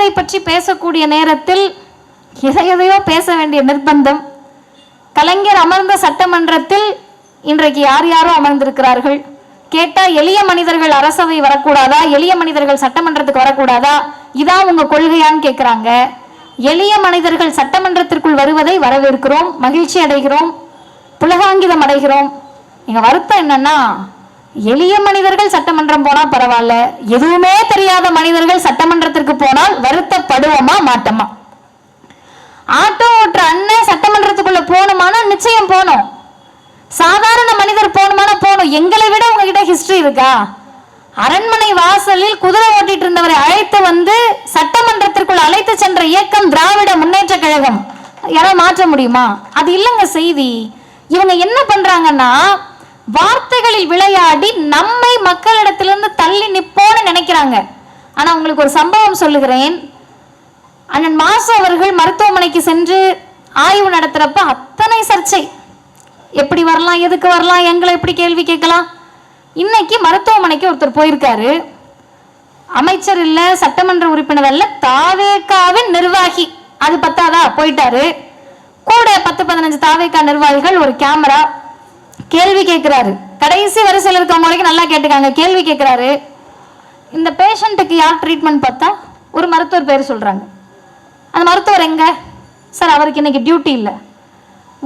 கலைஞரை பற்றி பேசக்கூடிய நேரத்தில் எதையோ பேச வேண்டிய நிர்பந்தம். கலைஞர் அமர்ந்த சட்டமன்றத்தில் இன்றைக்கு யார் யாரோ அமர்ந்திருக்கிறார்கள். கேட்டால் எளிய மனிதர்கள் அரசவை வரக்கூடாதா, எளிய மனிதர்கள் சட்டமன்றத்துக்கு வரக்கூடாதா, இதான் உங்க கொள்கையான்னு கேட்குறாங்க. எளிய மனிதர்கள் சட்டமன்றத்திற்குள் வருவதை வரவேற்கிறோம், மகிழ்ச்சி அடைகிறோம், புலகாங்கிதம் அடைகிறோம். எங்க வருத்தம் என்னன்னா, எளிய மனிதர்கள் சட்டமன்றம் போனா பரவாயில்ல, எதுவுமே தெரியாத மனிதர்கள் சட்டமன்றத்திற்கு போனால் வருத்தப்படுவோமா மாட்டோமா? ஆட்டோ ஓட்டுற அண்ணன் சட்டமன்றத்துக்குள்ள போகணுமானா நிச்சயம் போகணும். சாதாரண மனிதர் போகணுமானா போகணும். எங்களை விட உங்ககிட்ட ஹிஸ்டரி இருக்கா? அரண்மனை வாசலில் குதிரை ஓட்டிட்டு இருந்தவரை அழைத்து வந்து சட்டமன்றத்திற்குள் அழைத்து சென்ற இயக்கம் திராவிட முன்னேற்ற கழகம். யாராவது மாற்ற முடியுமா? அது இல்லைங்க செய்தி. இவங்க என்ன பண்றாங்கன்னா, வார்த்தைகளில் விளையாடி நம்மை மக்களிடத்திலிருந்து தள்ளி நிப்போன்னு நினைக்கிறாங்க. ஆனா உங்களுக்கு ஒரு சம்பவம் சொல்லுகிறேன். அண்ணன் மாசு அவர்கள் மருத்துவமனைக்கு சென்று ஆய்வு நடத்துறப்ப அத்தனை சர்ச்சை. எப்படி வரலாம், எதுக்கு வரலாம், எங்களை எப்படி கேள்வி கேட்கலாம். இன்னைக்கு மருத்துவமனைக்கு ஒருத்தர் போயிருக்காரு. அமைச்சர் இல்ல, சட்டமன்ற உறுப்பினர் அல்ல, தாவேகாவின் நிர்வாகி. அது பத்தாதா, போயிட்டாரு. கூட 10-15 தாவேகா நிர்வாகிகள், ஒரு கேமரா. கேள்வி கேட்கிறாரு. கடைசி வரிசையில் இருக்கவங்க வரைக்கும் நல்லா கேட்டுக்காங்க. கேள்வி கேட்கிறாரு. இந்த பேஷண்ட்டுக்கு யார் ட்ரீட்மெண்ட் பார்த்தா ஒரு மருத்துவர் பேர் சொல்றாங்க. அந்த மருத்துவர் எங்க சார்? அவருக்கு இன்னைக்கு டியூட்டி இல்லை.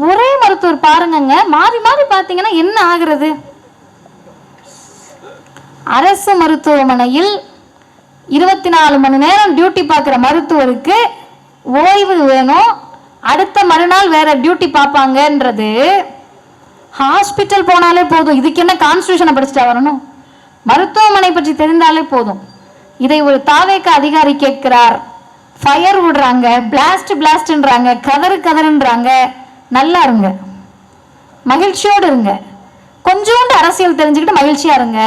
ஒரே மருத்துவர் பாருங்க, மாறி மாறி பார்த்தீங்கன்னா என்ன ஆகுறது? அரசு மருத்துவமனையில் 24 மணி நேரம் டியூட்டி பார்க்குற மருத்துவருக்கு ஓய்வு வேணும், அடுத்த மறுநாள் வேற டியூட்டி பார்ப்பாங்கன்றது. ஹாஸ்பிட்டல் போனாலே போதும். இதுக்கு என்ன கான்ஸ்டியூஷனை படிச்சுட்டா வரணும்? மருத்துவமனை பற்றி தெரிந்தாலே போதும். இதை ஒரு தாவேக அதிகாரி கேட்கிறார். ஃபயர் விடுறாங்க, பிளாஸ்ட்ன்றாங்க, கதறுன்றாங்க. நல்லா இருங்க, மகிழ்ச்சியோடு இருங்க, கொஞ்சோண்டு அரசியல் தெரிஞ்சுக்கிட்டு மகிழ்ச்சியா இருங்க.